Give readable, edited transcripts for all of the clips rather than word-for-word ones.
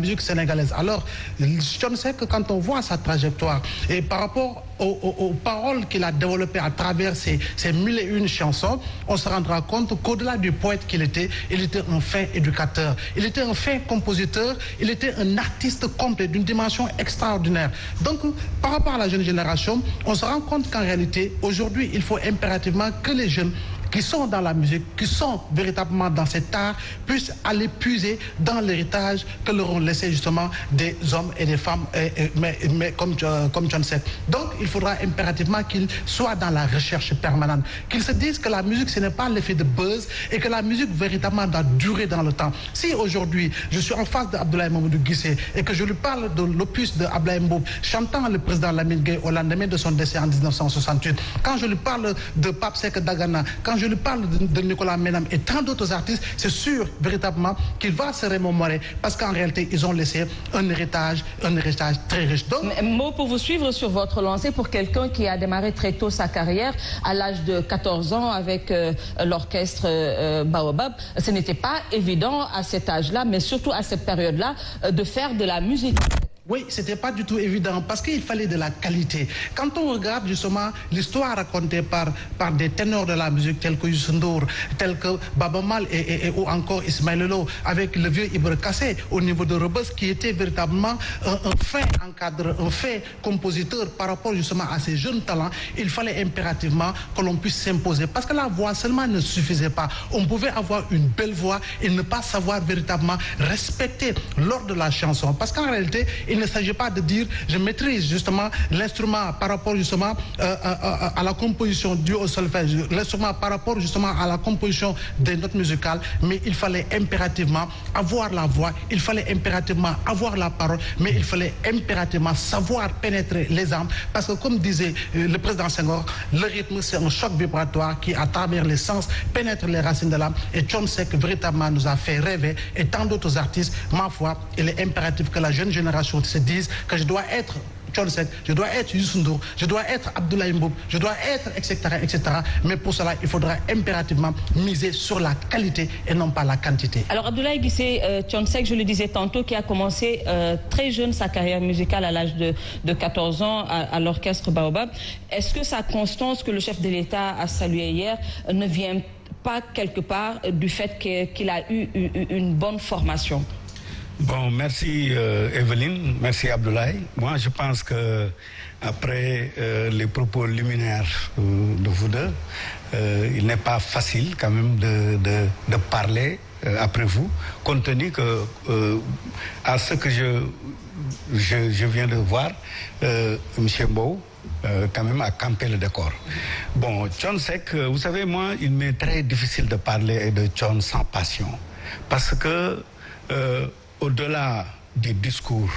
musique sénégalaise. Alors, je ne sais que quand on voit sa trajectoire et par rapport aux paroles qu'il a développées à travers ses 1001 chansons, on se rendra compte qu'au-delà du poète qu'il était, il était un fin éducateur, il était un fin compositeur, il était un artiste complet d'une dimension extraordinaire. Donc, par rapport à la jeune génération, on se rend compte qu'en réalité, aujourd'hui, il faut impérativement que les jeunes qui sont dans la musique, qui sont véritablement dans cet art, puissent aller puiser dans l'héritage que leur ont laissé justement des hommes et des femmes, mais comme John Seck. Donc, il faudra impérativement qu'ils soient dans la recherche permanente, qu'ils se disent que la musique, ce n'est pas l'effet de buzz et que la musique véritablement doit durer dans le temps. Si aujourd'hui, je suis en face d'Abdoulaye Mamadou Guissé et que je lui parle de l'opus de Abdoulaye Mboup, chantant le président Lamine Gueye au lendemain de son décès en 1968, quand je lui parle de Pape Seck Dagana, quand je lui parle de Nicolas Ménam et tant d'autres artistes, c'est sûr véritablement qu'il va se remémorer parce qu'en réalité, ils ont laissé un héritage très riche. Donc, mot pour vous suivre sur votre lancée, pour quelqu'un qui a démarré très tôt sa carrière, à l'âge de 14 ans avec l'orchestre Baobab, ce n'était pas évident à cet âge-là, mais surtout à cette période-là, de faire de la musique. Oui, c'était pas du tout évident parce qu'il fallait de la qualité. Quand on regarde justement l'histoire racontée par des ténors de la musique tels que Youssou Ndour, tels que Baba Mal ou encore Ismaël Lô, avec le vieux Ibra Kassé au niveau de Rebeuss, qui était véritablement un fin encadreur, un fin compositeur par rapport justement à ces jeunes talents, il fallait impérativement que l'on puisse s'imposer. Parce que la voix seulement ne suffisait pas. On pouvait avoir une belle voix et ne pas savoir véritablement respecter l'ordre de la chanson. Parce qu'en réalité, il ne s'agit pas de dire je maîtrise justement l'instrument par rapport justement à la composition due au solfège, l'instrument par rapport justement à la composition des notes musicales, mais il fallait impérativement avoir la voix, il fallait impérativement avoir la parole, mais il fallait impérativement savoir pénétrer les âmes, parce que comme disait le président Senghor, le rythme c'est un choc vibratoire qui à travers les sens pénètre les racines de l'âme, et Thione Seck véritablement nous a fait rêver, et tant d'autres artistes. Ma foi, il est impératif que la jeune génération se disent que je dois être Thione Seck, je dois être Youssou Ndour, je dois être Abdoulaye Mboup, je dois être etc. Mais pour cela, il faudra impérativement miser sur la qualité et non pas la quantité. Alors Abdoulaye Guissé, Thione Seck, je le disais tantôt, qui a commencé très jeune sa carrière musicale à l'âge de 14 ans à l'orchestre Baobab. Est-ce que sa constance que le chef de l'État a saluée hier ne vient pas quelque part du fait qu'il a eu une bonne formation? Bon, merci Evelyne, merci Abdoulaye. Moi, je pense que après les propos liminaires de vous deux, il n'est pas facile quand même de parler après vous, compte tenu que à ce que je viens de voir, M. Mbow quand même a campé le décor. Bon, Thione Seck, vous savez, moi, il m'est très difficile de parler de Thione sans passion, parce que au-delà des discours,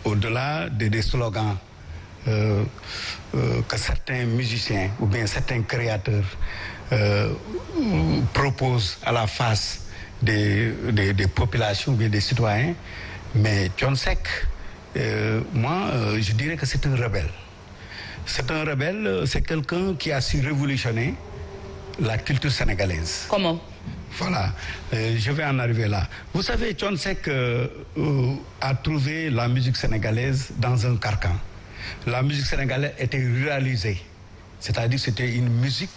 au-delà des slogans que certains musiciens ou bien certains créateurs proposent à la face des populations ou bien des citoyens, mais Thione Seck, moi, je dirais que c'est un rebelle. C'est un rebelle, c'est quelqu'un qui a su révolutionner la culture sénégalaise. Comment? Voilà, je vais en arriver là. Vous savez, Thione Seck a trouvé la musique sénégalaise dans un carcan. La musique sénégalaise était ruralisée, c'est-à-dire c'était une musique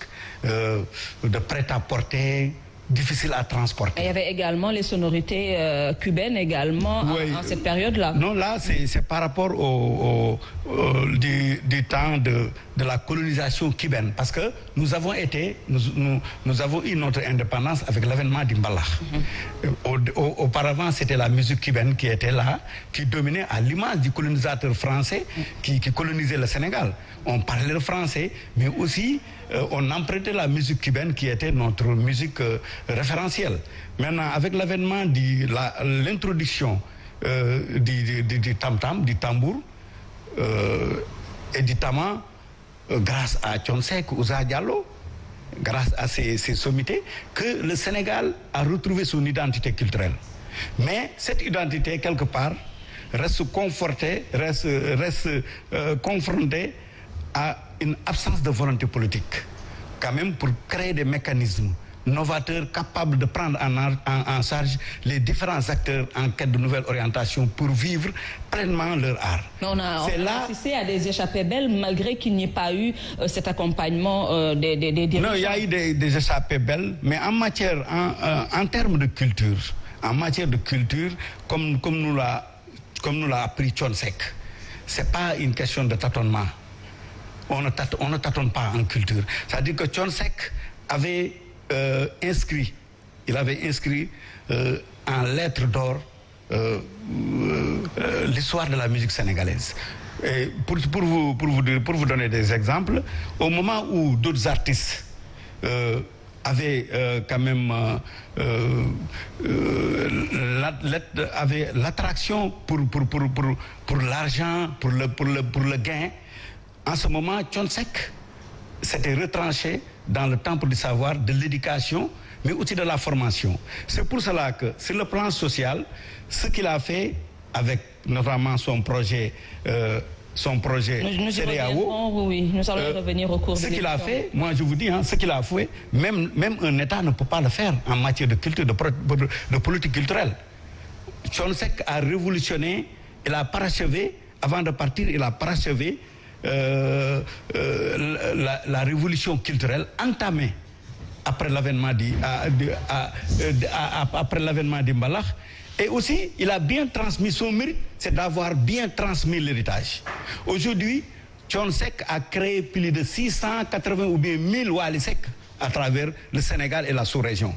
de prêt-à-porter, difficile à transporter. Et il y avait également les sonorités cubaines également en cette période-là. Non, là, c'est par rapport du temps de la colonisation cubaine. Parce que nous avons eu notre indépendance avec l'avènement du mbalax. Auparavant, c'était la musique cubaine qui était là, qui dominait à l'image du colonisateur français qui colonisait le Sénégal. On parlait le français, mais aussi on empruntait la musique cubaine qui était notre musique référentielle. Maintenant, avec l'avènement l'introduction du tam-tam, du tambour et du tama, grâce à Thione Seck, Ouza Diallo, grâce à ces sommités, que le Sénégal a retrouvé son identité culturelle. Mais cette identité, quelque part, reste confrontée à une absence de volonté politique, quand même, pour créer des mécanismes novateur, capable de prendre en charge les différents acteurs en quête de nouvelles orientations pour vivre pleinement leur art. Mais on a assisté à des échappées belles malgré qu'il n'y ait pas eu cet accompagnement des dirigeants. Non, il y a eu des échappées belles, mais en termes de culture, comme nous l'a appris Thione Seck, c'est pas une question de tâtonnement. On ne tâtonne pas en culture. C'est-à-dire que Thione Seck avait inscrit en lettres d'or l'histoire de la musique sénégalaise. Et pour vous donner des exemples, au moment où d'autres artistes avaient quand même l'attraction pour l'argent, pour le gain, en ce moment, Thione Seck s'était retranché dans le temple du savoir, de l'éducation, mais aussi de la formation. C'est pour cela que, sur le plan social, ce qu'il a fait avec notamment son projet CEDEAO, oui, nous allons revenir au cours de l'émission. Ce qu'il a fait, moi je vous dis, ce qu'il a fait, même un État ne peut pas le faire en matière de culture, de politique culturelle. Thione Seck a révolutionné, il a parachevé, avant de partir, il a parachevé la révolution culturelle entamée après l'avènement d'Imbalax. Et aussi, il a bien transmis son mérite, c'est d'avoir bien transmis l'héritage. Aujourd'hui, Thione Seck a créé plus de 680 ou bien 1000 Wally Seck à travers le Sénégal et la sous-région.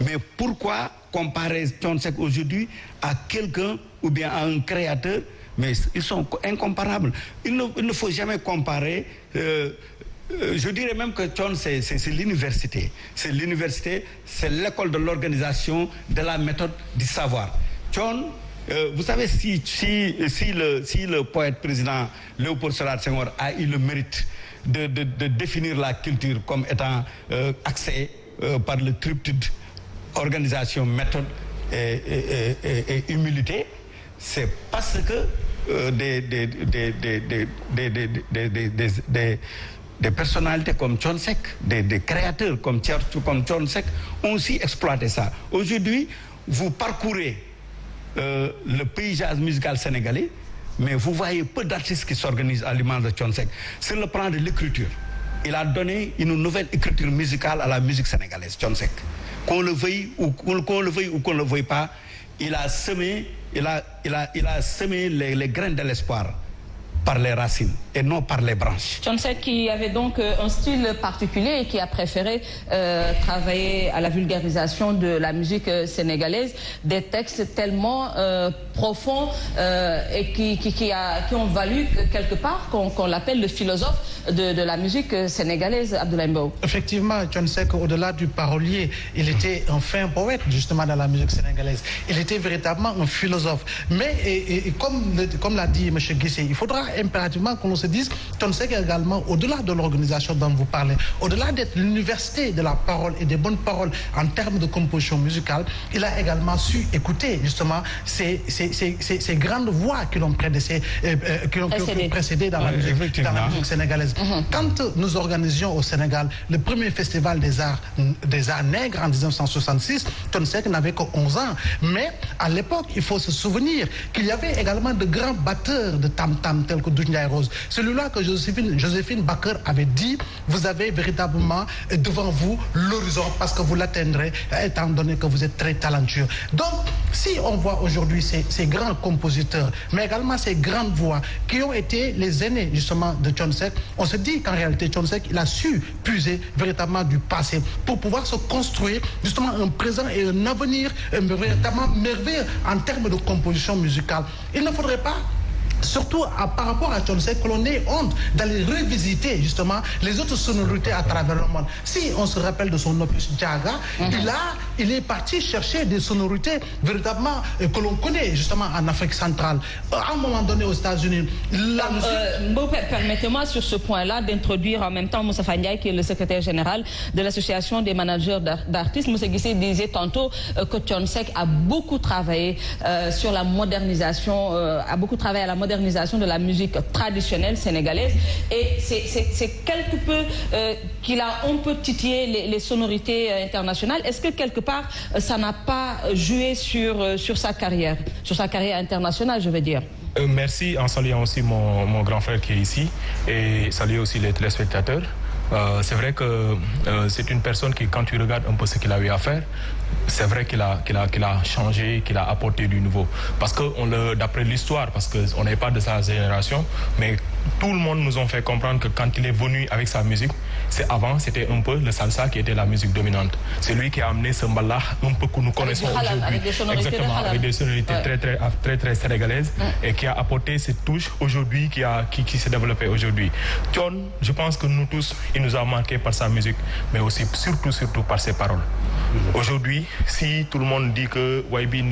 Mais pourquoi comparer Thione Seck aujourd'hui à quelqu'un ou bien à un créateur? Mais ils sont incomparables. Il ne faut jamais comparer. Je dirais même que Thione, c'est l'université. C'est l'université, c'est l'école de l'organisation, de la méthode, du savoir. Thione, vous savez, si le poète président Léopold Sédar Senghor a eu le mérite de définir la culture comme étant axée par le triptyque organisation, méthode et humilité, c'est parce que des personnalités comme Thione Seck, des créateurs comme Thione Seck ont aussi exploité ça. Aujourd'hui, vous parcourez le paysage musical sénégalais, mais vous voyez peu d'artistes qui s'organisent à l'image de Thione Seck. Sur le plan de l'écriture, il a donné une nouvelle écriture musicale à la musique sénégalaise, Thione Seck. Qu'on le veuille ou qu'on ne le veuille pas, il a semé les graines de l'espoir par les racines et non par les branches. Thione Seck qui avait donc un style particulier et qui a préféré travailler à la vulgarisation de la musique sénégalaise, des textes tellement profonds et qui ont valu quelque part qu'on l'appelle le philosophe de la musique sénégalaise, Abdoulaye Mbow. Effectivement, Thione Seck, au-delà du parolier, il était un fin poète justement dans la musique sénégalaise. Il était véritablement un philosophe. Mais comme l'a dit M. Guissé, il faudra impérativement qu'on se dise, Thione Seck également, au-delà de l'organisation dont vous parlez, au-delà d'être l'université de la parole et des bonnes paroles en termes de composition musicale, il a également su écouter justement ces grandes voix qui l'ont précédé dans la musique sénégalaise. Quand nous organisions au Sénégal le premier festival des arts nègres en 1966, Thione Seck n'avait que 11 ans. Mais à l'époque, il faut se souvenir qu'il y avait également de grands batteurs de tam-tam tels que Doudou Ndiaye Rose. Celui-là que Joséphine Baker avait dit, vous avez véritablement devant vous l'horizon parce que vous l'atteindrez étant donné que vous êtes très talentueux. Donc, si on voit aujourd'hui ces grands compositeurs, mais également ces grandes voix qui ont été les aînés justement de Thione Seck, on se dit qu'en réalité Thione Seck, il a su puiser véritablement du passé pour pouvoir se construire justement un présent et un avenir véritablement merveilleux en termes de composition musicale. Il ne faudrait pas, surtout par rapport à Thione Seck, que l'on ait honte d'aller revisiter justement les autres sonorités à travers le monde. Si on se rappelle de son opus Diaga, il est parti chercher des sonorités véritablement que l'on connaît justement en Afrique centrale. À un moment donné aux États-Unis, la musique... Permettez-moi sur ce point-là d'introduire en même temps Moussa Fandiaï, qui est le secrétaire général de l'association des managers d'artistes. Moussa Guissé disait tantôt que Thione Seck a beaucoup travaillé sur la modernisation, a beaucoup travaillé à la modernisation modernisation de la musique traditionnelle sénégalaise. Et c'est quelque peu qu'il a un peu titillé les sonorités internationales. Est-ce que quelque part, ça n'a pas joué sur sa carrière internationale, je veux dire? Merci, en saluant aussi mon grand frère qui est ici et saluer aussi les téléspectateurs. C'est vrai que c'est une personne qui, quand tu regardes un peu ce qu'il a eu à faire, c'est vrai qu'il a changé, qu'il a apporté du nouveau. Parce que d'après l'histoire, parce qu'on n'est pas de sa génération, mais tout le monde nous a fait comprendre que quand il est venu avec sa musique, c'était un peu le salsa qui était la musique dominante. C'est lui qui a amené ce mbala un peu que nous connaissons aujourd'hui. Exactement, avec des sonorités très sénégalaises et qui a apporté cette touche aujourd'hui qui s'est développée aujourd'hui. Thione, je pense que nous tous, il nous a marqué par sa musique, mais aussi surtout par ses paroles. Aujourd'hui, si tout le monde dit que Waibi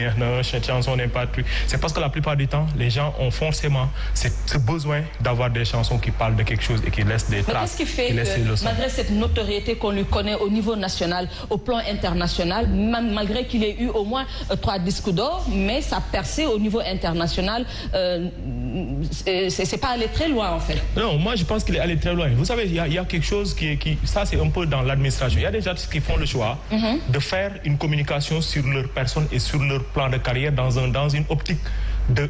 cette chanson n'est pas truc, c'est parce que la plupart du temps, les gens ont forcément ce besoin d'avoir des chansons qui parlent de quelque chose et qui laissent des traces. Mais qu'est-ce qui fait que, malgré cette notoriété qu'on lui connaît au niveau national, au plan international, malgré qu'il ait eu au moins 3 disques d'or, mais sa percée au niveau international, c'est pas allé très loin en fait. Non, moi je pense qu'il est allé très loin. Vous savez, il y a quelque chose ça c'est un peu dans l'administration. Il y a des artistes qui font le choix de faire une communication sur leur personne et sur leur plan de carrière dans une optique de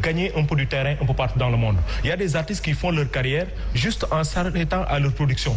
gagner un peu du terrain un peu partout dans le monde. Il y a des artistes qui font leur carrière juste en s'arrêtant à leur production.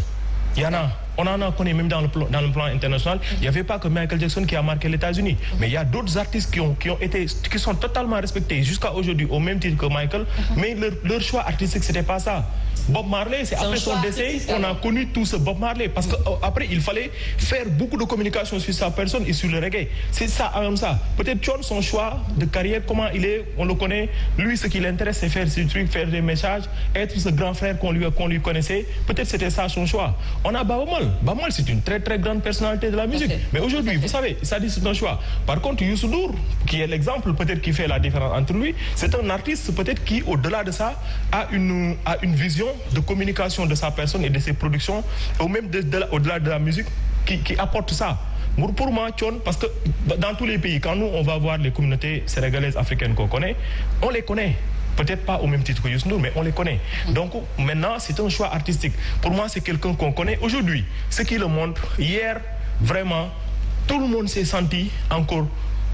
Il y en a. On en a connu même dans le plan international. Il n'y avait pas que Michael Jackson qui a marqué les États-Unis. Mais il y a d'autres artistes qui sont totalement respectés jusqu'à aujourd'hui au même titre que Michael. Mais leur choix artistique, c'était pas ça. Bob Marley, c'est après son décès qu'on a connu tout ce Bob Marley. Parce qu'après, il fallait faire beaucoup de communication sur sa personne et sur le reggae. C'est ça, comme ça. Peut-être Thione, son choix de carrière, comment il est, on le connaît. Lui, ce qui l'intéresse, c'est faire ces trucs, faire des messages, être ce grand frère qu'on lui connaissait. Peut-être c'était ça son choix. On a Baaba Maal. Baaba Maal, c'est une très très grande personnalité de la musique. Mais aujourd'hui, vous savez, ça dit c'est un choix. Par contre, Youssou N'Dour, qui est l'exemple peut-être qui fait la différence entre lui, c'est un artiste peut-être qui, au-delà de ça, a une vision de communication de sa personne et de ses productions, ou même au-delà de la musique, qui apporte ça. Pour moi, Thione, parce que dans tous les pays, quand nous, on va voir les communautés sénégalaises, africaines qu'on connaît, on les connaît. Peut-être pas au même titre que Youssou N'Dour, mais on les connaît. Donc maintenant, c'est un choix artistique. Pour moi, c'est quelqu'un qu'on connaît aujourd'hui. Ce qui le montre, hier, vraiment, tout le monde s'est senti encore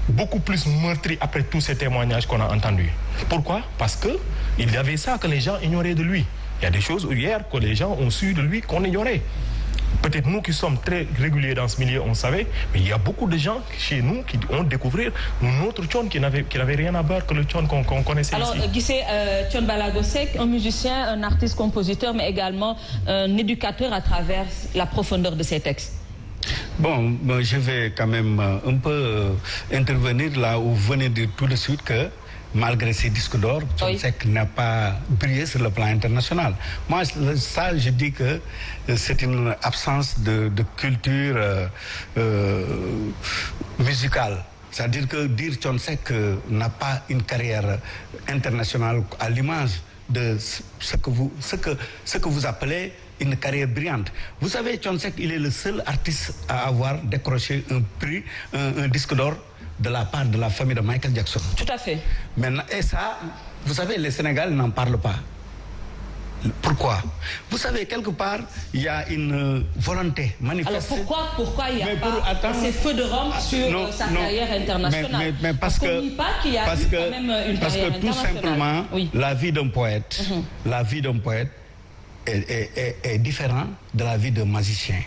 beaucoup plus meurtri après tous ces témoignages qu'on a entendus. Pourquoi? Parce qu'il y avait ça que les gens ignoraient de lui. Il y a des choses hier que les gens ont su de lui qu'on ignorait. Peut-être nous qui sommes très réguliers dans ce milieu, on savait, mais il y a beaucoup de gens chez nous qui ont découvert notre Thione qui n'avait rien à voir que le Thione qu'on connaissait ici. Alors, Guissé, Thione Ballago Seck, un musicien, un artiste, compositeur, mais également un éducateur à travers la profondeur de ses textes. Bon, je vais quand même un peu intervenir là où vous venez de dire tout de suite que malgré ses disques d'or, Thione Seck n'a pas brillé sur le plan international. Moi, ça, je dis que c'est une absence de culture musicale. C'est-à-dire que dire Thione Seck n'a pas une carrière internationale à l'image de ce que vous appelez une carrière brillante. Vous savez, Thione Seck, il est le seul artiste à avoir décroché un prix, un disque d'or de la part de la famille de Michael Jackson. Tout à fait. Maintenant, et ça, vous savez, les Sénégalais n'en parlent pas. Pourquoi? Vous savez, quelque part, il y a une volonté manifeste. Alors pourquoi il y a pas ces feux de rampe sur sa carrière internationale? Mais parce que, dit pas qu'il y a quand même une carrière tout simplement, oui. la vie d'un poète, la vie d'un poète est différente de la vie d'un magicien.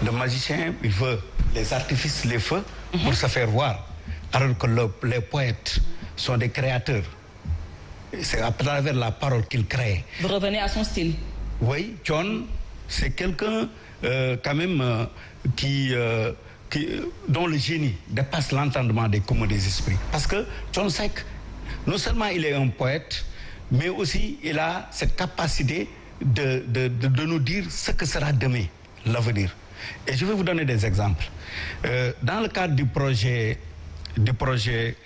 Le magicien, il veut les artifices, les feux, pour se faire voir. Alors que les poètes sont des créateurs. C'est à travers la parole qu'ils créent. Vous revenez à son style. Oui, Thione, c'est quelqu'un quand même dont le génie dépasse l'entendement des communs des esprits. Parce que Thione Seck, non seulement il est un poète, mais aussi il a cette capacité de nous dire ce que sera demain, l'avenir. Et je vais vous donner des exemples. Dans le cadre du projet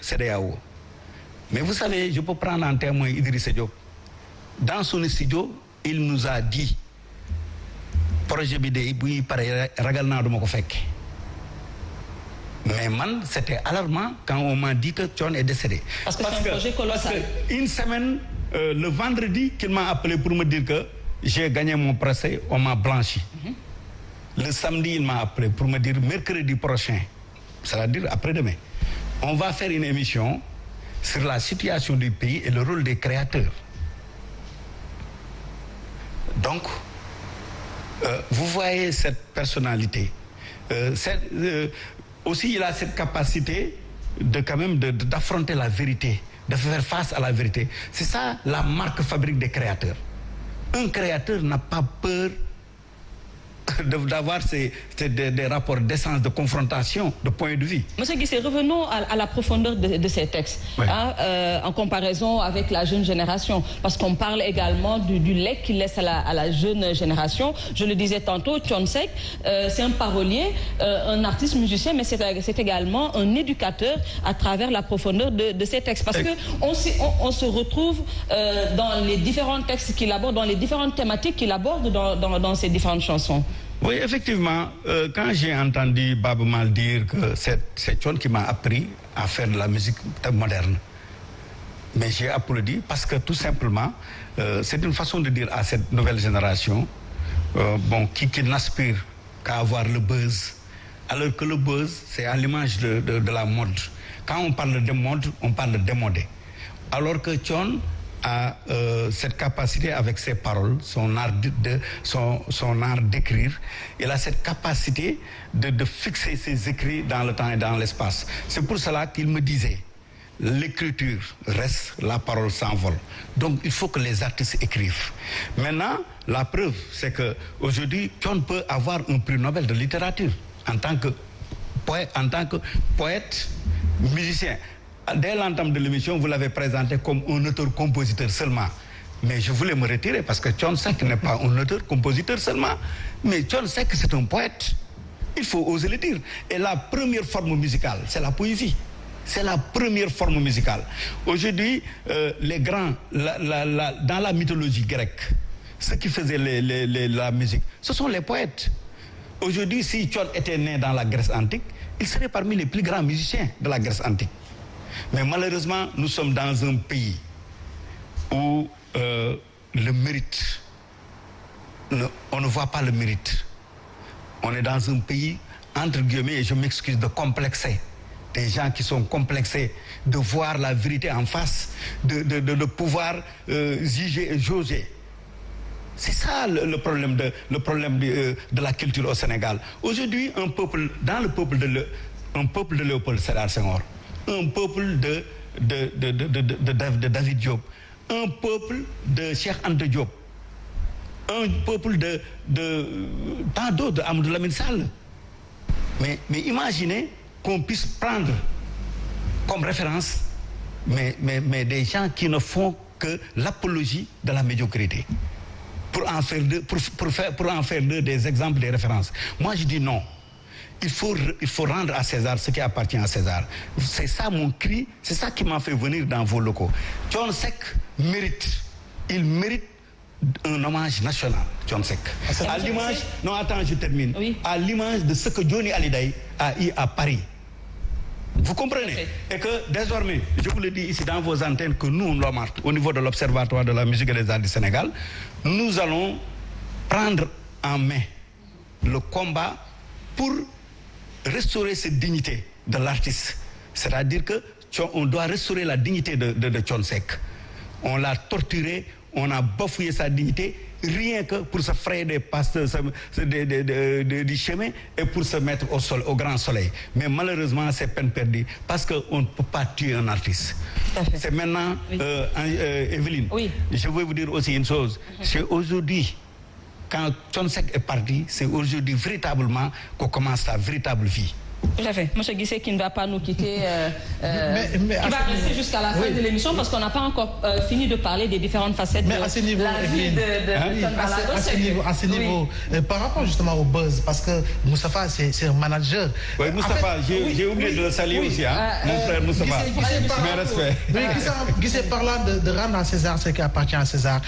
CEDEAO, mais vous savez, je peux prendre en témoin Idrissa Diop. Dans son studio, il nous a dit projet BDI, mais man, c'était alarmant quand on m'a dit que Thione est décédé. Parce que c'est un projet colossal. Parce qu'une semaine le vendredi qu'il m'a appelé pour me dire que j'ai gagné mon procès, on m'a blanchi. Le samedi, il m'a appelé pour me dire mercredi prochain, c'est-à-dire après-demain, on va faire une émission sur la situation du pays et le rôle des créateurs. Donc, vous voyez cette personnalité. Aussi, il a cette capacité de quand même d'affronter la vérité, de faire face à la vérité. C'est ça la marque fabrique des créateurs. Un créateur n'a pas peur d'avoir des rapports d'essence, de confrontation, de point de vue. Monsieur Guissé, revenons à la profondeur de ces textes, oui. En comparaison avec la jeune génération, parce qu'on parle également du legs qu'il laisse à la jeune génération. Je le disais tantôt, Thione Seck, c'est un parolier, un artiste musicien, mais c'est également un éducateur à travers la profondeur de ces textes, parce qu'on se retrouve dans les différents textes qu'il aborde, dans les différentes thématiques qu'il aborde dans ces différentes chansons. Oui, effectivement, quand j'ai entendu Baaba Maal dire que c'est Thione qui m'a appris à faire de la musique moderne, mais j'ai applaudi parce que tout simplement, c'est une façon de dire à cette nouvelle génération qui n'aspire qu'à avoir le buzz, alors que le buzz, c'est à l'image de la mode. Quand on parle de mode, on parle de démodé. Alors que Thione a cette capacité avec ses paroles, son art d'écrire, il a cette capacité de fixer ses écrits dans le temps et dans l'espace. C'est pour cela qu'il me disait, l'écriture reste, la parole s'envole. Donc il faut que les artistes écrivent. Maintenant, la preuve, c'est qu'aujourd'hui, Thione peut avoir un prix Nobel de littérature en tant que poète, musicien. Dès l'entame de l'émission, vous l'avez présenté comme un auteur-compositeur seulement. Mais je voulais me retirer parce que Thione Seck n'est pas un auteur-compositeur seulement. Mais Thione Seck, c'est un poète. Il faut oser le dire. Et la première forme musicale, c'est la poésie. C'est la première forme musicale. Aujourd'hui, les grands, dans la mythologie grecque, ceux qui faisaient la musique, ce sont les poètes. Aujourd'hui, si Thione était né dans la Grèce antique, il serait parmi les plus grands musiciens de la Grèce antique. Mais malheureusement, nous sommes dans un pays où le mérite, on ne voit pas le mérite. On est dans un pays, entre guillemets, et je m'excuse, de complexés. Des gens qui sont complexés de voir la vérité en face, de pouvoir juger et jauger. C'est ça le problème de la culture au Sénégal. Aujourd'hui, un peuple de Léopold Sédar Senghor, un peuple de David Diop, un peuple de Cheikh Anta Diop, un peuple de tant d'autres, Amadou Lamine Sall. Mais imaginez qu'on puisse prendre comme référence mais des gens qui ne font que l'apologie de la médiocrité pour en faire des exemples, des références. Moi je dis non. Il faut rendre à César ce qui appartient à César. C'est ça mon cri, c'est ça qui m'a fait venir dans vos locaux. Thione Seck il mérite un hommage national, Thione Seck. À l'image, non attends, je termine. Oui. À l'image de ce que Johnny Hallyday a eu à Paris. Vous comprenez? Et que désormais, je vous le dis ici dans vos antennes, que nous, au niveau de l'Observatoire de la musique et des arts du Sénégal, nous allons prendre en main le combat pour restaurer cette dignité de l'artiste. C'est-à-dire qu'on doit restaurer la dignité de Thione Seck. On l'a torturé, on a bafouillé sa dignité, rien que pour se frayer des passes du chemin et pour se mettre au grand soleil. Mais malheureusement, c'est peine perdue parce qu'on ne peut pas tuer un artiste. C'est maintenant, oui. Evelyne, oui. Je veux vous dire aussi une chose. C'est aujourd'hui, quand Thione Seck est parti, c'est aujourd'hui véritablement qu'on commence sa véritable vie. Tout à fait. Monsieur Guissé qui ne va pas nous quitter, qui va rester jusqu'à la fin de l'émission parce qu'on n'a pas encore fini de parler des différentes facettes de la vie de Thione Ballago. À ce niveau, par rapport justement au buzz, parce que Moustapha, c'est un manager. Oui, Moustapha, j'ai oublié de le saluer aussi, hein, mon frère Moustapha. Mes respects. Guissé parlant de rendre à César ce qui appartient à César.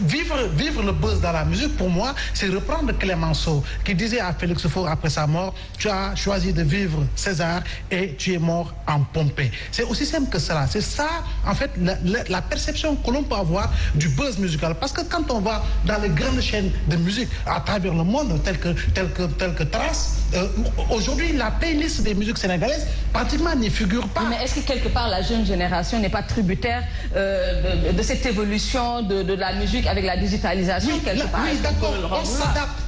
Vivre le buzz dans la musique, pour moi, c'est reprendre Clémenceau, qui disait à Félix Faure après sa mort, tu as choisi choisi de vivre César et tu es mort en Pompée. C'est aussi simple que cela. C'est ça, en fait, la perception que l'on peut avoir du buzz musical. Parce que quand on va dans les grandes chaînes de musique à travers le monde, telles que Trace, aujourd'hui, la playlist des musiques sénégalaises, pratiquement n'y figure pas. Mais est-ce que quelque part, la jeune génération n'est pas tributaire de cette évolution de la musique avec la digitalisation? Oui, d'accord.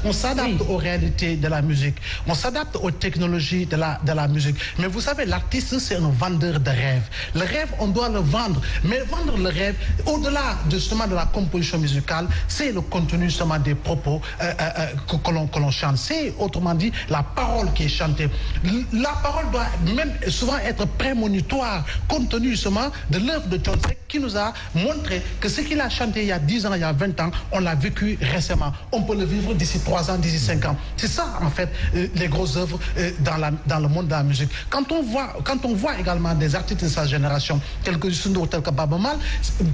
On s'adapte aux réalités de la musique. On s'adapte aux technologies de la musique. Mais vous savez, l'artiste, c'est un vendeur de rêves. Le rêve, on doit le vendre. Mais vendre le rêve, au-delà justement de la composition musicale, c'est le contenu justement des propos que l'on chante. C'est, autrement dit, la parole qui est chantée. La parole doit même souvent être prémonitoire, compte tenu justement de l'œuvre de Thione Seck qui nous a montré que ce qu'il a chanté il y a 10 ans, il y a 20 ans, on l'a vécu récemment. On peut le vivre d'ici 3 ans, d'ici 5 ans. C'est ça, en fait, les grosses œuvres dans le monde de la musique. Quand on voit également des artistes de sa génération, tels que Youssou N'Dour, tels que Baaba Maal,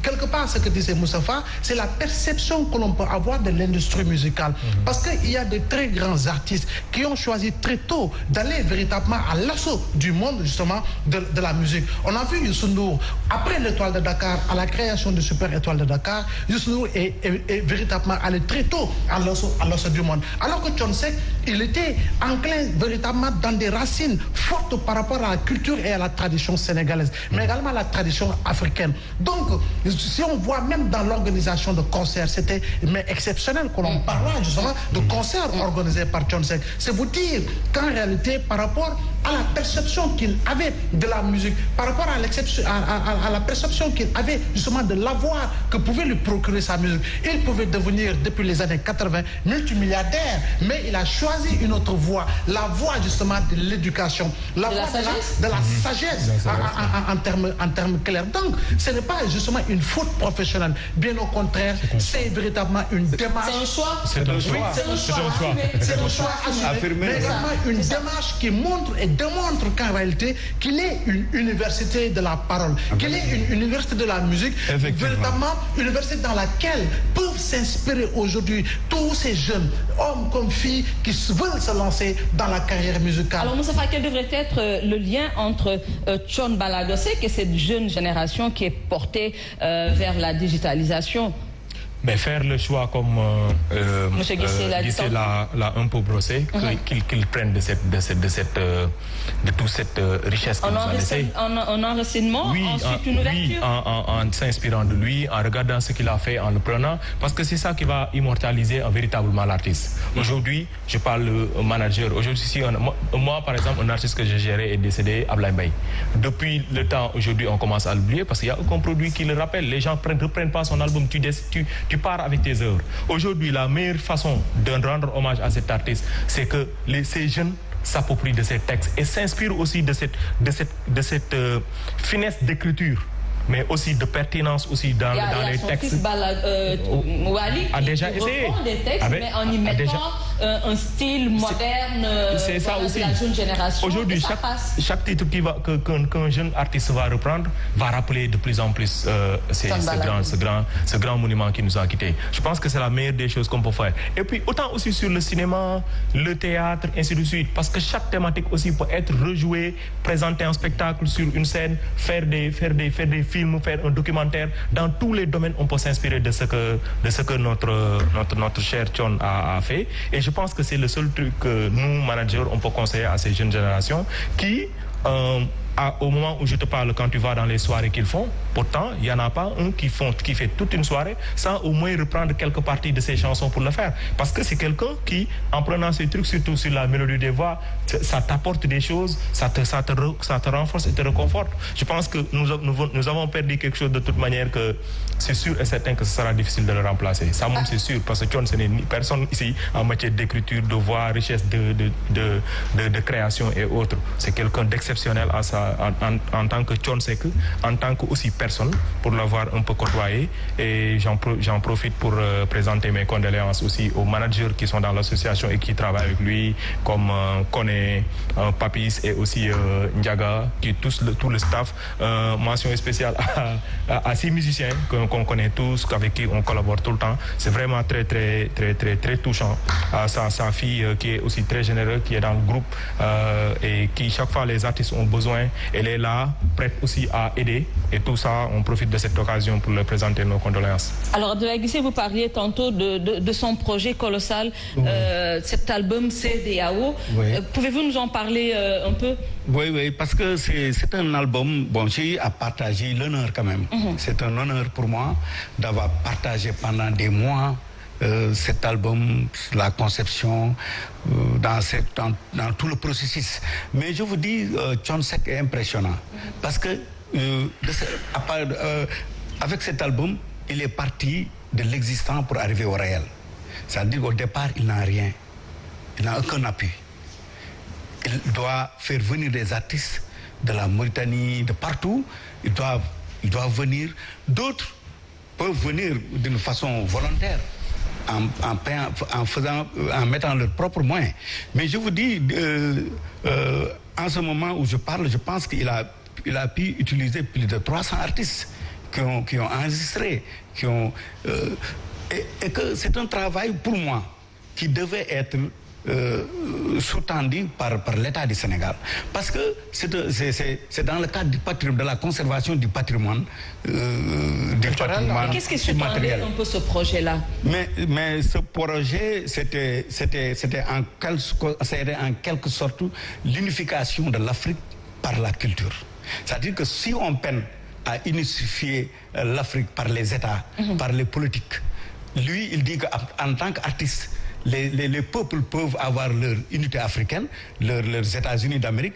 quelque part, ce que disait Moustapha, c'est la perception que l'on peut avoir de l'industrie musicale. Parce qu'il y a de très grands artistes qui ont choisi très tôt d'aller véritablement à l'assaut du monde, justement, de la musique. On a vu Youssou N'Dour, après l'Étoile de Dakar, à la création du Super Étoile de Dakar, Youssou N'Dour est véritablement allé très tôt à l'assaut du monde. Alors que Thione Seck, il était enclin véritablement dans des racines fortes par rapport à la culture et à la tradition sénégalaise, mais également à la tradition africaine. Donc, si on voit même dans l'organisation de concerts, c'était exceptionnel que l'on parle justement de concerts organisés par Thione Seck. C'est vous dire qu'en réalité, par rapport à la perception qu'il avait de la musique, par rapport à la perception qu'il avait justement de l'avoir que pouvait lui procurer sa musique, il pouvait devenir depuis les années 80 multimilliardaire, mais il a choisi une autre voie, la voie justement de l'éducation, la voie de la sagesse en termes clairs. Donc, ce n'est pas justement une faute professionnelle, bien au contraire, c'est véritablement une démarche. C'est un choix. C'est un choix. C'est un choix assumé, mais également une démarche qui montre et démontre qu'en réalité, qu'il est une université de la parole, qu'il est une université de la musique, véritablement une université dans laquelle peuvent s'inspirer aujourd'hui tous ces jeunes, hommes comme filles, qui veulent se lancer dans la carrière musicale. Alors Moustapha, quel devrait être le lien entre Thione Ballago Seck et cette jeune génération qui est portée vers la digitalisation? Mais faire le choix comme Guissé l'a un peu brossé, qu'ils prennent de toute cette richesse qu'il nous a laissé. Un enracinement, oui, ensuite une ouverture. Oui, en s'inspirant de lui, en regardant ce qu'il a fait, en le prenant, parce que c'est ça qui va immortaliser véritablement l'artiste. Aujourd'hui, je parle manager. Aujourd'hui, moi, par exemple, un artiste que j'ai géré est décédé, Ablaye Mbaye. Depuis le temps, aujourd'hui, on commence à l'oublier parce qu'il n'y a aucun produit qui le rappelle. Les gens ne reprennent pas son album, tu pars avec tes œuvres. Aujourd'hui, la meilleure façon de rendre hommage à cet artiste, c'est que ces jeunes s'approprient de ces textes et s'inspirent aussi de cette finesse d'écriture, mais aussi de pertinence aussi dans les textes. Wally a déjà essayé des textes, mais en y mettant un style moderne de la jeune génération. Aujourd'hui, chaque titre qu'un jeune artiste va reprendre va rappeler de plus en plus ce grand monument qui nous a quittés. Je pense que c'est la meilleure des choses qu'on peut faire. Et puis autant aussi sur le cinéma, le théâtre, ainsi de suite, parce que chaque thématique aussi peut être rejouée, présenter un spectacle sur une scène, faire des films, faire un documentaire. Dans tous les domaines, on peut s'inspirer de ce que notre cher Thione a fait. Et je pense que c'est le seul truc que nous, managers, on peut conseiller à ces jeunes générations qui, au moment où je te parle, quand tu vas dans les soirées qu'ils font, pourtant, il n'y en a pas un qui fait toute une soirée sans au moins reprendre quelques parties de ses chansons pour le faire. Parce que c'est quelqu'un qui, en prenant ces trucs, surtout sur la mélodie des voix, ça t'apporte des choses, ça te renforce et te réconforte. Je pense que nous avons perdu quelque chose de toute manière que c'est sûr et certain que ce sera difficile de le remplacer. Ça, c'est sûr, parce que Thione, ce n'est personne ici en matière d'écriture, de voix, richesse de création et autres. C'est quelqu'un d'exceptionnel à ça. en tant que Thione Seck, en tant que aussi personne, pour l'avoir un peu côtoyé. Et j'en profite pour présenter mes condoléances aussi aux managers qui sont dans l'association et qui travaillent avec lui, comme Koné, Papis et aussi Ndiaga, qui tout le staff. Mention spéciale à ces musiciens qu'on connaît tous, avec qui on collabore tout le temps. C'est vraiment très touchant. Sa fille qui est aussi très généreuse, qui est dans le groupe et qui, chaque fois les artistes ont besoin, elle est là, prête aussi à aider. Et tout ça, on profite de cette occasion pour leur présenter nos condoléances. Alors, Abdoulaye Guissé, vous parliez tantôt de son projet colossal, cet album CEDEAO. Pouvez-vous nous en parler un peu? Oui, parce que c'est un album, bon, j'ai eu à partager l'honneur quand même. C'est un honneur pour moi d'avoir partagé pendant des mois cet album, la conception, dans tout le processus. Mais je vous dis, Thione Seck est impressionnant. Parce que avec cet album, il est parti de l'existant pour arriver au réel. C'est-à-dire qu'au départ, il n'a rien. Il n'a aucun appui. Il doit faire venir des artistes de la Mauritanie, de partout. Ils doivent venir. D'autres peuvent venir d'une façon volontaire, en mettant leurs propres moyens. Mais je vous dis, en ce moment où je parle, je pense qu'il a pu utiliser plus de 300 artistes qui ont enregistré, et que c'est un travail pour moi qui devait être sous-tendu par l'État du Sénégal. Parce que c'est dans le cadre du patrimoine, de la conservation du patrimoine Qu'est-ce qui sous-tendait un peu ce projet-là? Mais ce projet, c'était en quelque sorte l'unification de l'Afrique par la culture. C'est-à-dire que si on peine à unifier l'Afrique par les États, par les politiques, lui, il dit qu'en tant qu'artiste, les peuples peuvent avoir leur unité africaine, leurs États-Unis d'Amérique,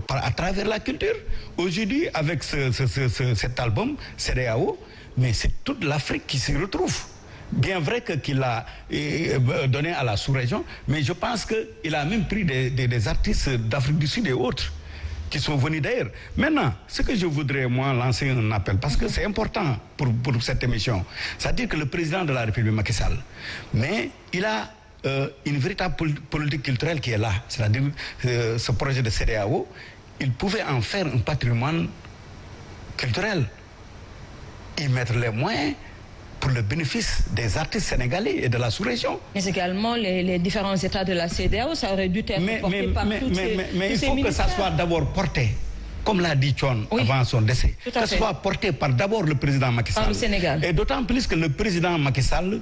à travers la culture. Aujourd'hui, avec cet album, CEDEAO, mais c'est toute l'Afrique qui s'y retrouve. Bien vrai qu'il a donné à la sous-région, mais je pense qu'il a même pris des artistes d'Afrique du Sud et autres qui sont venus d'ailleurs. Maintenant, ce que je voudrais, moi, lancer un appel, parce que c'est important pour cette émission, c'est-à-dire que le président de la République, Macky Sall, mais il a une véritable politique culturelle qui est là. C'est-à-dire ce projet de CEDEAO, il pouvait en faire un patrimoine culturel. Y mettre les moyens pour le bénéfice des artistes sénégalais et de la sous-région. Mais également les différents États de la CEDEAO, ça aurait dû être porté par toutes ces mais il faut que ça soit d'abord porté, comme l'a dit Thione avant son décès, que ce soit porté par d'abord le président Macky Sall. Par le Sénégal. Et d'autant plus que le président Macky Sall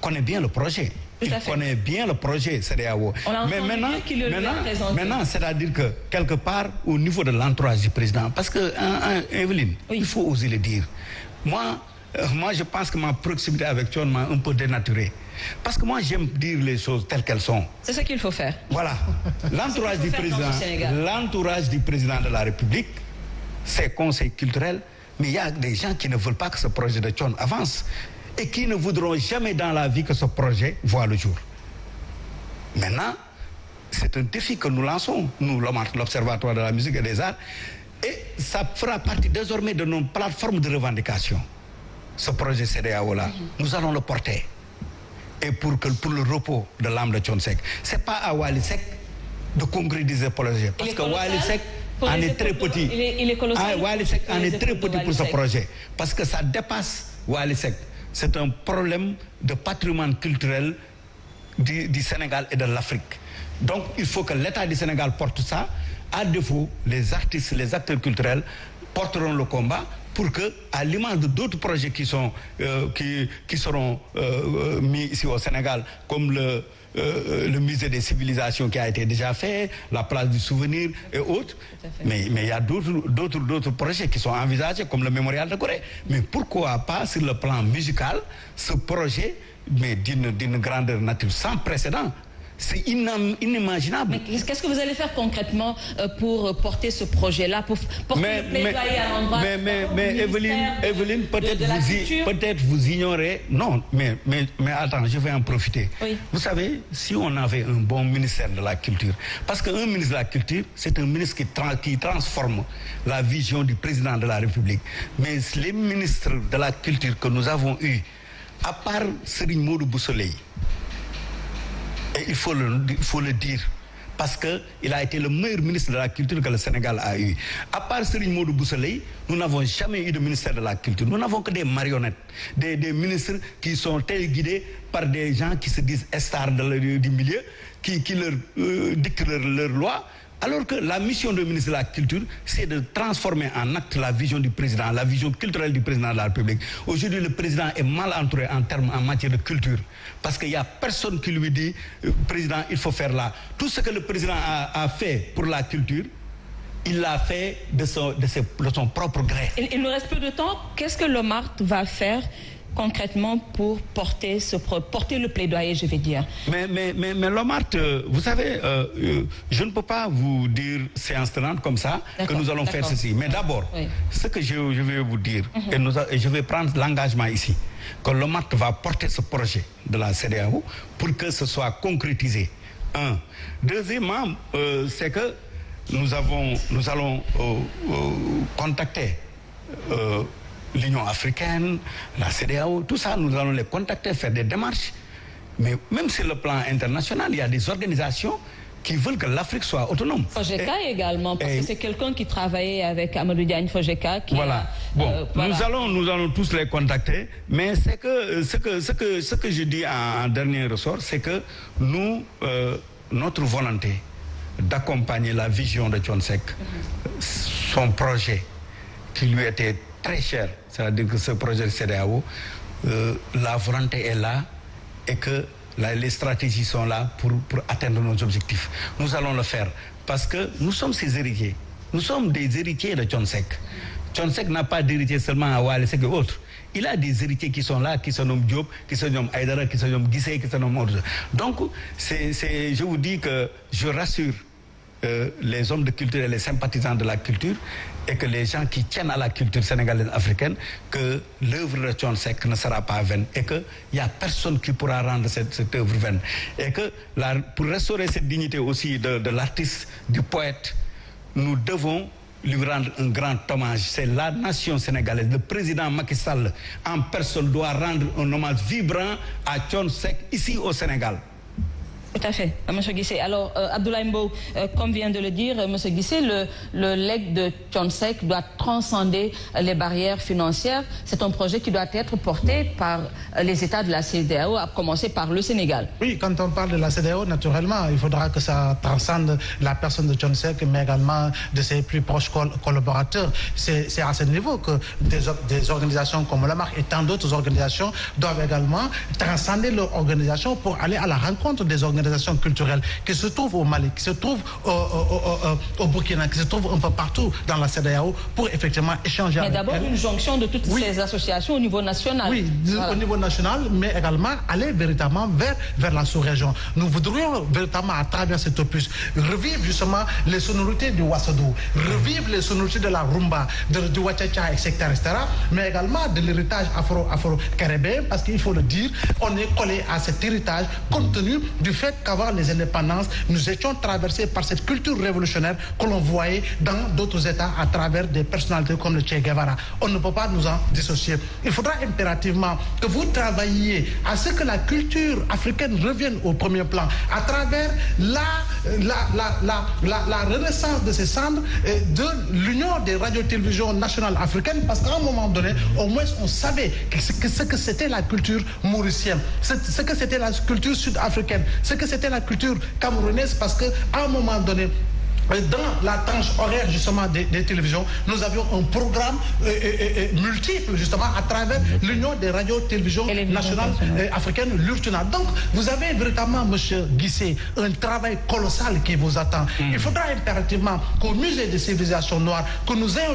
connaît bien le projet. Il connaît bien le projet CEDEAO. Mais maintenant, c'est-à-dire que quelque part, au niveau de l'entourage du président, parce que, Evelyne, il faut oser le dire. Moi, je pense que ma proximité avec Thione m'a un peu dénaturé. Parce que moi, j'aime dire les choses telles qu'elles sont. C'est ce qu'il faut faire. Voilà. L'entourage du président de la République, ses conseils culturels, mais il y a des gens qui ne veulent pas que ce projet de Thione avance et qui ne voudront jamais dans la vie que ce projet voit le jour. Maintenant, c'est un défi que nous lançons, nous, l'Observatoire de la musique et des arts, et ça fera partie désormais de nos plateformes de revendication. Ce projet CEDEAO-là, nous allons le porter. Et pour le repos de l'âme de Thione Seck. Ce n'est pas à Wally Seck de concrétiser le projet. Parce que Wally Seck en est très petit. Il est colossal. Wally Seck en est très petit pour ce projet. Parce que ça dépasse Wally Seck. C'est un problème de patrimoine culturel du Sénégal et de l'Afrique. Donc il faut que l'État du Sénégal porte ça. À défaut, les artistes, les acteurs culturels porteront le combat pour que, à l'image de d'autres projets qui seront mis ici au Sénégal, comme le musée des civilisations qui a été déjà fait, la place du souvenir et autres, mais il y a d'autres projets qui sont envisagés, comme le mémorial de Corée. Mais pourquoi pas, sur le plan musical, ce projet, mais d'une grandeur nature sans précédent, c'est inimaginable. Mais qu'est-ce que vous allez faire concrètement pour porter ce projet-là, pour porter le plaidoyer à l'endroit mais Evelyne, peut-être vous ignorez. Non, mais attends, je vais en profiter. Oui. Vous savez, si on avait un bon ministère de la Culture, parce qu'un ministre de la Culture, c'est un ministre qui transforme la vision du président de la République. Mais les ministres de la Culture que nous avons eus, à part Serigne Modou Bousso Leye, et il faut le dire, parce qu'il a été le meilleur ministre de la Culture que le Sénégal a eu. À part Serigne Modou Bousso Leye, nous n'avons jamais eu de ministère de la Culture. Nous n'avons que des marionnettes, des ministres qui sont téléguidés par des gens qui se disent stars du milieu, qui leur dictent leur loi. Alors que la mission du ministre de la Culture, c'est de transformer en acte la vision du président, la vision culturelle du président de la République. Aujourd'hui, le président est mal entouré en matière de culture. Parce qu'il n'y a personne qui lui dit, président, il faut faire là. Tout ce que le président a fait pour la culture, il l'a fait de son propre gré. Il nous reste peu de temps. Qu'est-ce que l'OMART va faire concrètement pour porter le plaidoyer, je vais dire? Mais l'OMART, vous savez, je ne peux pas vous dire séance tenante comme ça que nous allons faire ceci. Mais d'abord, ce que je vais vous dire, et je vais prendre l'engagement ici, que l'OMART va porter ce projet de la CEDEAO pour que ce soit concrétisé. Un. Deuxièmement, c'est que nous allons contacter l'Union africaine, la CEDEAO, tout ça, nous allons les contacter, faire des démarches. Mais même sur le plan international, il y a des organisations qui veulent que l'Afrique soit autonome. Fojeka également, parce que c'est quelqu'un qui travaillait avec Amadou Diagne Fojeka. Voilà. Nous allons tous les contacter, mais c'est que ce que je dis en dernier ressort, c'est que notre volonté d'accompagner la vision de Thione Seck, son projet qui lui était très cher, c'est-à-dire que ce projet de CEDEAO, la volonté est là et que les stratégies sont là pour atteindre nos objectifs. Nous allons le faire parce que nous sommes ses héritiers. Nous sommes des héritiers de Thione Seck. Thione Seck n'a pas d'héritier seulement à Wally Seck et autres. Il a des héritiers qui sont là, qui se nomment Diop, qui se nomment Aïdara, qui se nomment Guissé, qui se nomment autres. Donc, je vous dis que je rassure les hommes de culture et les sympathisants de la culture et que les gens qui tiennent à la culture sénégalaise africaine, que l'œuvre de Thione Seck ne sera pas vaine et qu'il n'y a personne qui pourra rendre cette œuvre vaine. Et que pour restaurer cette dignité aussi de l'artiste, du poète, nous devons lui rendre un grand hommage. C'est la nation sénégalaise. Le président Macky Sall en personne doit rendre un hommage vibrant à Thione Seck ici au Sénégal. Tout à fait, M. Guissé. Alors, Abdoulaye Mbow, comme vient de le dire, M. Guissé, le legs de Thione Seck doit transcender les barrières financières. C'est un projet qui doit être porté par les États de la CEDEAO, à commencer par le Sénégal. Oui, quand on parle de la CEDEAO, naturellement, il faudra que ça transcende la personne de Thione Seck, mais également de ses plus proches collaborateurs. C'est à ce niveau que des organisations comme l'OMART et tant d'autres organisations doivent également transcender leur organisation pour aller à la rencontre des organisations culturelles qui se trouvent au Mali, qui se trouvent au Burkina, qui se trouvent un peu partout dans la CEDEAO pour effectivement échanger avec elles. Mais d'abord une jonction de toutes ces associations au niveau national. Oui, au niveau national, mais également aller véritablement vers la sous-région. Nous voudrions véritablement, à travers cet opus, revivre justement les sonorités du Wassadou, revivre les sonorités de la rumba, du Wachacha, etc., mais également de l'héritage afro-caribéen, parce qu'il faut le dire, on est collé à cet héritage compte tenu du fait qu'avant les indépendances, nous étions traversés par cette culture révolutionnaire que l'on voyait dans d'autres États à travers des personnalités comme le Che Guevara. On ne peut pas nous en dissocier. Il faudra impérativement que vous travailliez à ce que la culture africaine revienne au premier plan à travers la renaissance de ces cendres de l'Union des radios-télévisions nationales africaines, parce qu'à un moment donné, au moins on savait ce que c'était la culture mauricienne, ce que c'était la culture sud-africaine, ce que c'était la culture camerounaise, parce qu'à un moment donné, dans la tranche horaire justement des télévisions, nous avions un programme multiple justement à travers l'Union des radios-télévisions nationales africaines, l'URTUNA. Donc vous avez véritablement, monsieur Guissé, un travail colossal qui vous attend. Il faudra impérativement qu'au musée des civilisations noires, que nous ayons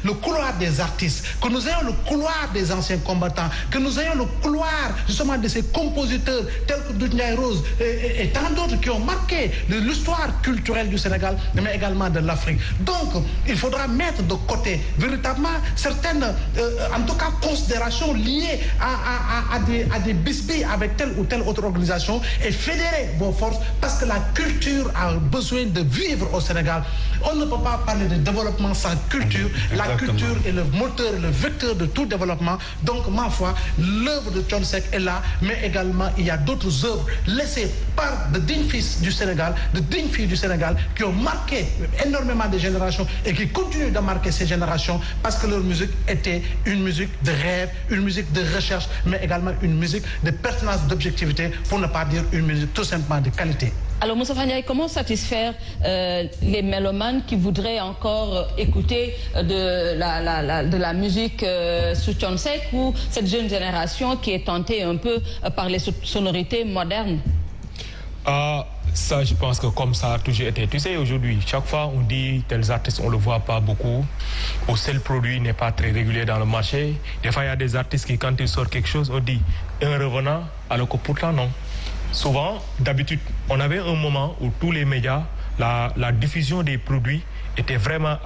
le couloir des artistes, que nous ayons le couloir des anciens combattants, que nous ayons le couloir justement de ces compositeurs tels que Doudou Rose et tant d'autres qui ont marqué l'histoire culturelle du Sénégal, mais également de l'Afrique. Donc, il faudra mettre de côté véritablement certaines, en tout cas, considérations liées à des bisbilles avec telle ou telle autre organisation et fédérer vos forces parce que la culture a besoin de vivre au Sénégal. On ne peut pas parler de développement sans culture. La culture est le moteur, le vecteur de tout développement. Donc, ma foi, l'œuvre de Thione Seck est là, mais également, il y a d'autres œuvres laissées par de dignes fils du Sénégal, de dignes filles du Sénégal qui ont marqué énormément de générations et qui continuent de marquer ces générations parce que leur musique était une musique de rêve, une musique de recherche, mais également une musique de pertinence, d'objectivité, pour ne pas dire une musique tout simplement de qualité. Alors Moustapha Ndiaye, comment satisfaire les mélomanes qui voudraient encore écouter de la musique sous Thione Seck ou cette jeune génération qui est tentée un peu par les sonorités modernes? Ça, je pense que comme ça a toujours été. Tu sais, aujourd'hui, chaque fois on dit tels artistes, on ne le voit pas beaucoup, ou seul produit n'est pas très régulier dans le marché. Des fois, il y a des artistes qui, quand ils sortent quelque chose, on dit un revenant, alors que pourtant non. Souvent, d'habitude, on avait un moment où tous les médias, la diffusion des produits était vraiment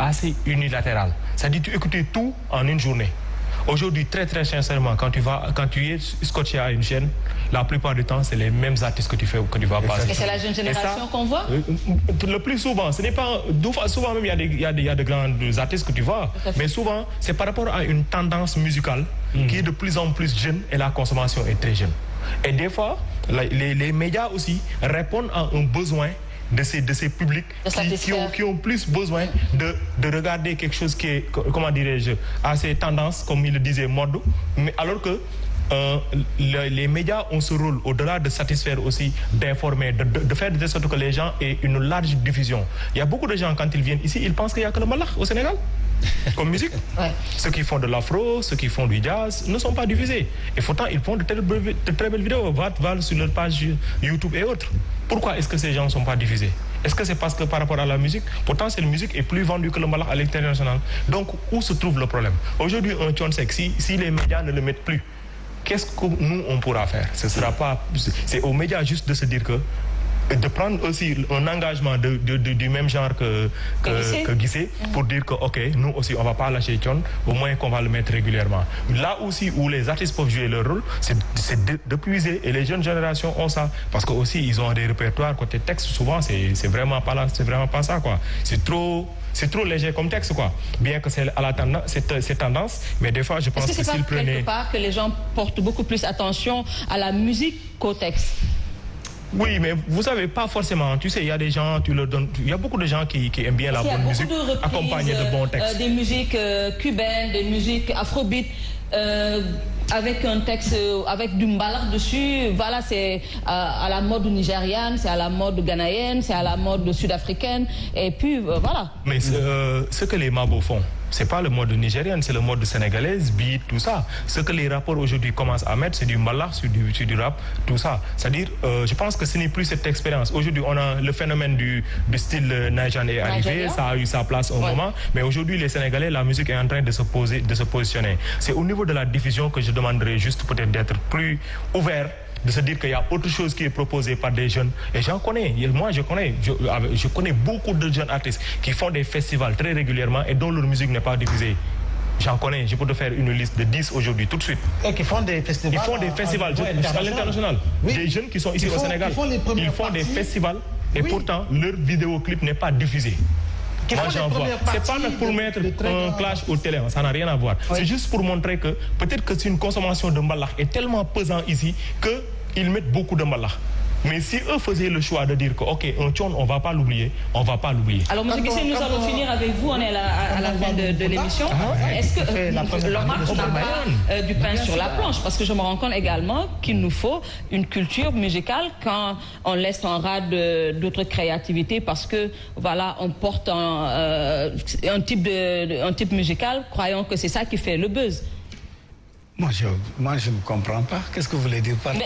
assez unilatérale. C'est-à-dire tu écoutais tout en une journée. Aujourd'hui, très très sincèrement, quand tu es scotché à une chaîne, la plupart du temps, c'est les mêmes artistes que tu vas passer. Et c'est la jeune génération qu'on voit? Le plus souvent, ce n'est pas... Souvent même, il y a de grands artistes que tu vois, mais souvent, c'est par rapport à une tendance musicale qui est de plus en plus jeune et la consommation est très jeune. Et des fois, les médias aussi répondent à un besoin de ces publics qui ont plus besoin de regarder quelque chose qui est, comment dirais-je, à ces tendances, comme il le disait, mode, mais alors que les médias ont ce rôle, au-delà de satisfaire aussi, d'informer, de faire de sorte que les gens aient une large diffusion. Il y a beaucoup de gens, quand ils viennent ici, ils pensent qu'il n'y a que le malakh au Sénégal comme musique. Ouais. Ceux qui font de l'afro, ceux qui font du jazz ne sont pas diffusés. Et pourtant, ils font de très belles vidéos, va sur leur page YouTube et autres. Pourquoi est-ce que ces gens ne sont pas diffusés? Est-ce que c'est parce que par rapport à la musique, pourtant cette musique est plus vendue que le malakh à l'international? Donc, où se trouve le problème? Aujourd'hui, un Thione Seck, si les médias ne le mettent plus, qu'est-ce que nous, on pourra faire? Ce sera pas... C'est aux médias juste de se dire que de prendre aussi un engagement du même genre que Guissé pour dire que ok, nous aussi on va pas lâcher Thione, au moins qu'on va le mettre régulièrement. Là aussi où les artistes peuvent jouer leur rôle, c'est de puiser, et les jeunes générations ont ça parce que aussi ils ont des répertoires côté texte, souvent c'est vraiment pas là, c'est vraiment pas ça quoi. C'est trop léger comme texte quoi. Bien que c'est à la tendance, c'est tendance, mais des fois je pense que s'ils prenaient... Est-ce que c'est pas quelque part que les gens portent beaucoup plus attention à la musique qu'au texte? Oui, mais vous savez, pas forcément. Tu sais, il y a des gens, tu leur donnes... Il y a beaucoup de gens qui aiment bien la bonne musique, accompagnée de bons textes. Des musiques cubaines, des musiques afrobeat, avec un texte, avec du mbalak dessus. Voilà, c'est à la mode nigériane, c'est à la mode ghanéenne, c'est à la mode sud-africaine. Et puis, voilà. Mais ce que les mabos font, c'est pas le mode nigérien, c'est le mode sénégalaise, beat, tout ça. Ce que les rappeurs aujourd'hui commencent à mettre, c'est du mbalak, sur du rap, tout ça. C'est-à-dire, je pense que ce n'est plus cette expérience. Aujourd'hui, on a le phénomène du style Nigérian est arrivé, ça a eu sa place au moment. Mais aujourd'hui, les Sénégalais, la musique est en train de se positionner. C'est au niveau de la diffusion que je demanderais juste peut-être d'être plus ouvert, de se dire qu'il y a autre chose qui est proposée par des jeunes. Et j'en connais, moi je connais beaucoup de jeunes artistes qui font des festivals très régulièrement et dont leur musique n'est pas diffusée. J'en connais, je peux te faire une liste de 10 aujourd'hui, tout de suite. Et qui font des festivals. Ils font des festivals à l'international. Oui. Des jeunes qui sont ici au Sénégal. Ils font des festivals et pourtant leur vidéoclip n'est pas diffusé. Moi j'en vois. C'est pas pour mettre un clash au télé, ça n'a rien à voir. Oui. C'est juste pour montrer que peut-être que c'est une consommation de mbalakh est tellement pesant ici qu'ils mettent beaucoup de mbalakh. Mais si eux faisaient le choix de dire que, ok, un Thione, on va pas l'oublier, on va pas l'oublier. Alors, M. Guissé, nous allons finir avec vous. On est à la fin de l'émission. Est-ce que, Laurent, tu n'as pas du pain sur la planche? Parce que je me rends compte également qu'il nous faut une culture musicale quand on laisse en rade d'autres créativités parce que, voilà, on porte un type musical, croyant que c'est ça qui fait le buzz. Moi, je ne comprends pas. Qu'est-ce que vous voulez dire par là?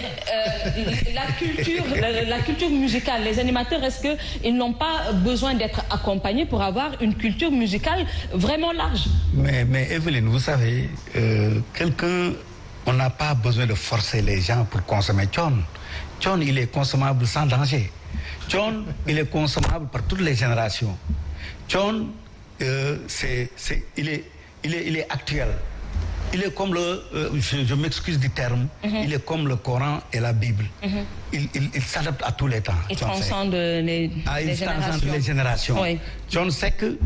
La culture musicale, les animateurs, est-ce qu'ils n'ont pas besoin d'être accompagnés pour avoir une culture musicale vraiment large? Mais Evelyne, vous savez, on n'a pas besoin de forcer les gens pour consommer Thione. Thione, il est consommable sans danger. Thione, il est consommable par toutes les générations. Thione, il est actuel. Il est comme je m'excuse du terme, il est comme le Coran et la Bible. Il s'adapte à tous les temps. Il transcende les générations. Oui. Thione sait que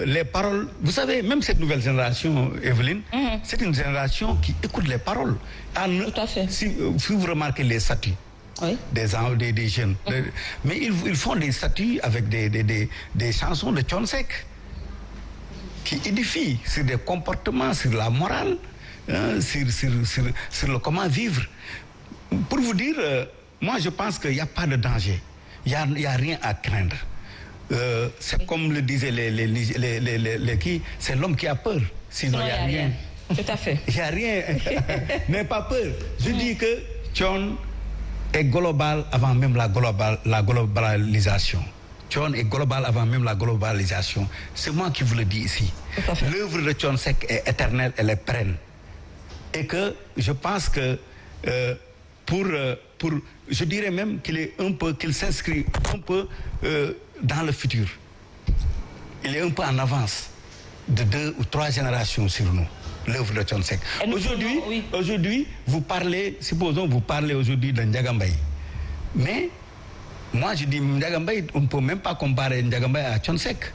les paroles... Vous savez, même cette nouvelle génération, Evelyne, c'est une génération qui écoute les paroles. Tout à fait. Si vous remarquez les statuts, oui, des jeunes, mais ils font des statuts avec des chansons de Thione Seck qui édifient sur des comportements, sur la morale, sur le comment vivre. Pour vous dire, moi je pense qu'il n'y a pas de danger, il n'y a rien à craindre. C'est comme le disaient c'est l'homme qui a peur, sinon il n'y a rien. Tout à fait. Il n'y a rien, n'aie pas peur. Je dis que Thione est global avant même la globalisation. Thione est global avant même la globalisation. C'est moi qui vous le dis ici. L'œuvre de Thione Seck est éternelle, elle est pérenne. Et que je pense que je dirais même qu'il s'inscrit un peu dans le futur. Il est un peu en avance de 2 ou 3 générations sur nous, l'œuvre de Thione Seck. Aujourd'hui, supposons vous parlez aujourd'hui de Ndiaga Mbaye. Mais moi je dis Ndiaga Mbaye, on ne peut même pas comparer Ndiaga Mbaye à Thione Seck.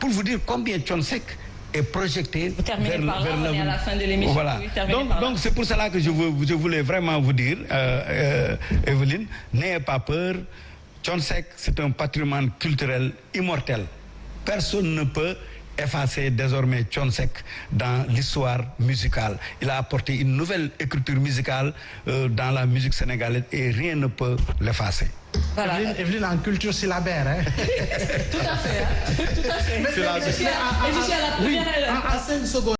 Pour vous dire combien Thione Seck est projeté vers on est à la fin de l'émission. Voilà. Donc c'est pour cela que je voulais vraiment vous dire, Evelyne, n'ayez pas peur. Thione Seck, c'est un patrimoine culturel immortel. Personne ne peut effacer désormais Thione Seck dans l'histoire musicale. Il a apporté une nouvelle écriture musicale dans la musique sénégalaise et rien ne peut l'effacer. Voilà. Evelyne en culture syllabaire. Hein? Tout à fait. Tout à fait. Mais, à 5 secondes.